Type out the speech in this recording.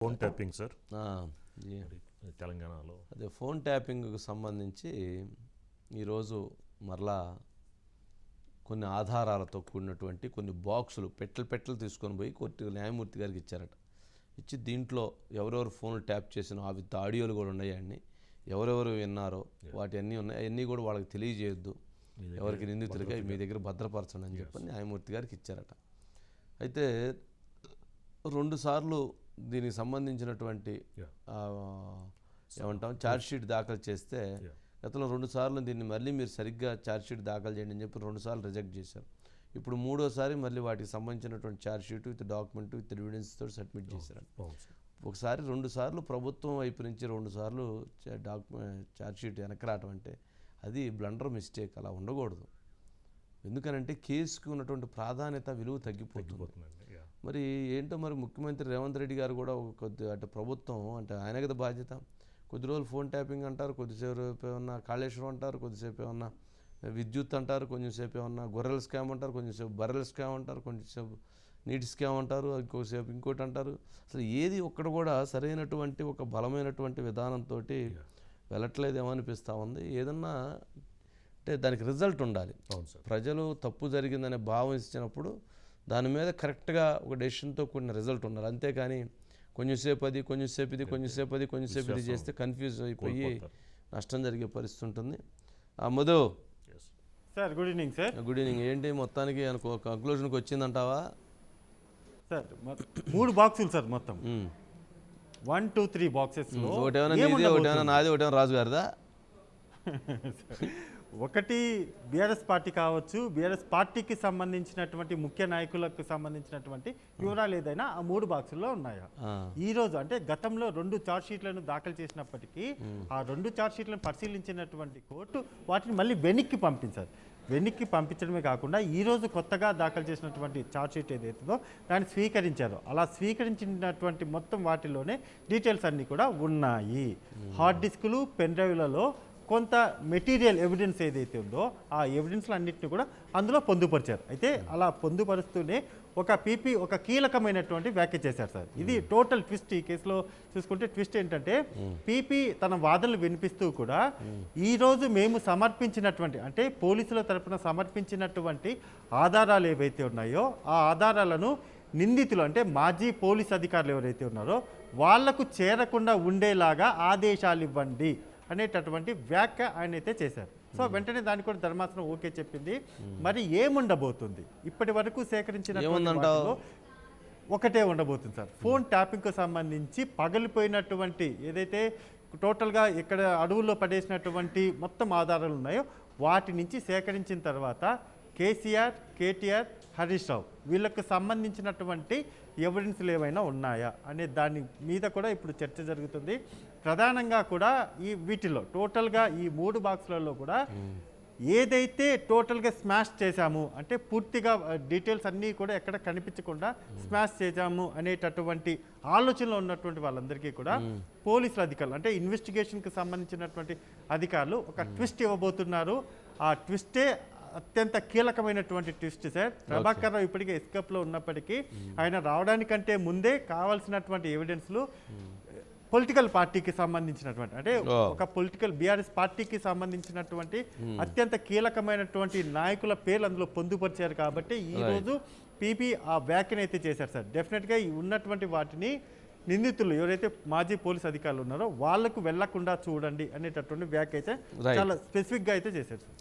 Phone tapping sir ఆ, ఈ- తెలంగాణలో అదే ఫోన్ ట్యాపింగ్కు సంబంధించి ఈరోజు మరలా కొన్ని ఆధారాలతో కూడినటువంటి కొన్ని బాక్సులు పెట్టెలు తీసుకొని పోయి కోర్టు న్యాయమూర్తి గారికి ఇచ్చారట. ఇచ్చి దీంట్లో ఎవరెవరు ఫోన్లు ట్యాప్ చేసినో అవి ఆడియోలు కూడా ఉన్నాయండి, ఎవరెవరు విన్నారో వాటి అన్నీ ఉన్నాయి, అవన్నీ కూడా వాళ్ళకి తెలియజేయొద్దు, ఎవరికి నిందితులుగా మీ దగ్గర భద్రపరచండి అని చెప్పి న్యాయమూర్తి గారికి ఇచ్చారట. అయితే రెండుసార్లు దీనికి సంబంధించినటువంటి ఏమంటాం ఛార్జ్షీట్ దాఖలు చేస్తే గతంలో 2 సార్లు దీన్ని మళ్ళీ మీరు సరిగ్గా ఛార్జ్షీట్ దాఖలు చేయండి అని చెప్పి 2 సార్లు రిజెక్ట్ చేశారు. ఇప్పుడు 3వసారి మళ్ళీ వాటికి సంబంధించినటువంటి ఛార్జ్షీట్ విత్ డాక్యుమెంట్ విత్ ఎవిడెన్స్తో సబ్మిట్ చేశారు. ఒకసారి 2 సార్లు ప్రభుత్వం వైపు నుంచి 2 సార్లు ఛార్జ్షీట్ వెనక్కి రావటం అంటే అది బ్లండర్ మిస్టేక్, అలా ఉండకూడదు. ఎందుకనంటే కేసుకు ఉన్నటువంటి ప్రాధాన్యత విలువ తగ్గిపోతుంది. మరి ఏంటో మరి ముఖ్యమంత్రి రేవంత్ రెడ్డి గారు కూడా కొద్ది అంటే ప్రభుత్వం అంటే ఆయన కదా బాధ్యత. కొద్ది రోజులు ఫోన్ ట్యాపింగ్ అంటారు, కొద్దిసేపు ఏమన్నా కాళేశ్వరం అంటారు, కొద్దిసేపు ఏమన్నా విద్యుత్ అంటారు, కొంచెంసేపు ఏమన్నా గొర్రెల స్కామ్ అంటారు, కొంచెంసేపు బర్రెల స్కామ్ అంటారు, కొంచెంసేపు నీటి స్కామ్ అంటారు, ఇంకోసేపు ఇంకోటి అంటారు. అసలు ఏది ఒక్కడు కూడా సరైనటువంటి ఒక బలమైనటువంటి విధానంతో వెళ్ళట్లేదేమో అనిపిస్తూ ఉంది. ఏదన్నా అంటే దానికి రిజల్ట్ ఉండాలి. ప్రజలు తప్పు జరిగిందనే భావం ఇచ్చినప్పుడు దాని మీద కరెక్ట్గా ఒక డెసిషన్తో కూడిన రిజల్ట్ ఉండాలి. అంతేకాని కొంచెంసేపు అది కొంచెంసేపు ఇది కొంచెంసేపు అది కొంచెంసేపు ఇది చేస్తే కన్ఫ్యూజ్ అయిపోయి నష్టం జరిగే పరిస్థితి ఉంటుంది. Madhu sir, good evening sir. Good evening. ఏంటి మొత్తానికి కంక్లూజన్కి వచ్చిందంటావా? సార్ 3 బాక్సులు సార్, మొత్తం 1, 2, 3 బాక్సెస్. ఒకటేమైనా నీది, ఒకటేమైనా నాది, ఒకటేమైనా రాజు గారిదా? ఒకటి బీఆర్ఎస్ పార్టీ కావచ్చు, బీఆర్ఎస్ పార్టీకి సంబంధించినటువంటి ముఖ్య నాయకులకు సంబంధించినటువంటి వివరాలు ఏదైనా ఆ 3 బాక్సుల్లో ఉన్నాయా? ఈ రోజు అంటే గతంలో 2 ఛార్జ్షీట్లను దాఖలు చేసినప్పటికీ ఆ 2 ఛార్జ్షీట్లను పరిశీలించినటువంటి కోర్టు వాటిని మళ్ళీ వెనక్కి పంపించారు. వెనక్కి పంపించడమే కాకుండా ఈరోజు కొత్తగా దాఖలు చేసినటువంటి ఛార్జ్షీట్ ఏదైతుందో దాన్ని స్వీకరించారు. అలా స్వీకరించినటువంటి మొత్తం వాటిలోనే డీటెయిల్స్ అన్నీ కూడా ఉన్నాయి. హార్డ్ డిస్కులు, పెన్ డ్రైవ్లలో కొంత మెటీరియల్ ఎవిడెన్స్ ఏదైతే ఉందో ఆ ఎవిడెన్స్లు అన్నింటినీ కూడా అందులో పొందుపరిచారు. అయితే అలా పొందుపరుస్తూనే ఒక కీలకమైనటువంటి వ్యాఖ్య చేశారు సార్. ఇది టోటల్ ట్విస్ట్. ఈ కేసులో చూసుకుంటే ట్విస్ట్ ఏంటంటే పీపీ తన వాదనలు వినిపిస్తూ కూడా ఈరోజు మేము సమర్పించినటువంటి అంటే పోలీసుల తరపున సమర్పించినటువంటి ఆధారాలు ఏవైతే ఉన్నాయో ఆ ఆధారాలను నిందితులు అంటే మాజీ పోలీస్ అధికారులు ఎవరైతే ఉన్నారో వాళ్లకు చేరకుండా ఉండేలాగా ఆదేశాలు ఇవ్వండి అనేటటువంటి వ్యాఖ్య ఆయన అయితే చేశారు. సో వెంటనే దానికి కూడా ధర్మాసనం ఓకే చెప్పింది. మరి ఏముండబోతుంది? ఇప్పటి వరకు సేకరించిన ఒకటే ఉండబోతుంది సార్. ఫోన్ ట్యాపింగ్కు సంబంధించి పగిలిపోయినటువంటి ఏదైతే టోటల్గా ఇక్కడ అడవుల్లో పడేసినటువంటి మొత్తం ఆధారాలు ఉన్నాయో వాటి నుంచి సేకరించిన తర్వాత కేసీఆర్, కేటీఆర్, హరీష్ రావు వీళ్ళకు సంబంధించినటువంటి ఎవిడెన్స్లు ఏమైనా ఉన్నాయా అనే దాని మీద కూడా ఇప్పుడు చర్చ జరుగుతుంది. ప్రధానంగా కూడా వీటిలో టోటల్గా ఈ 3 బాక్సులలో కూడా ఏదైతే టోటల్గా స్మాష్ చేశాము అంటే పూర్తిగా డీటెయిల్స్ అన్నీ కూడా ఎక్కడ కనిపించకుండా స్మాష్ చేశాము అనేటటువంటి ఆలోచనలో ఉన్నటువంటి వాళ్ళందరికీ కూడా పోలీసుల అధికారులు అంటే ఇన్వెస్టిగేషన్కి సంబంధించినటువంటి అధికారులు ఒక ట్విస్ట్ ఇవ్వబోతున్నారు. ఆ ట్విస్టే అత్యంత కీలకమైనటువంటి ట్విస్ట్ సార్. ప్రభాకర్ రావు ఇప్పటికే ఎస్కేప్లో ఉన్నప్పటికీ ఆయన రావడానికంటే ముందే కావాల్సినటువంటి ఎవిడెన్స్లు పొలిటికల్ పార్టీకి సంబంధించినటువంటి అంటే ఒక పొలిటికల్ బీఆర్ఎస్ పార్టీకి సంబంధించినటువంటి అత్యంత కీలకమైనటువంటి నాయకుల పేర్లు అందులో పొందుపరిచారు. కాబట్టి ఈరోజు పీపీ ఆ వ్యాఖ్యను అయితే చేశారు సార్. డెఫినెట్గా ఉన్నటువంటి వాటిని నిందితులు ఎవరైతే మాజీ పోలీస్ అధికారులు ఉన్నారో వాళ్లకు వెళ్లకుండా చూడండి అనేటటువంటి వ్యాఖ్య అయితే చాలా స్పెసిఫిక్గా అయితే చేశారు సార్.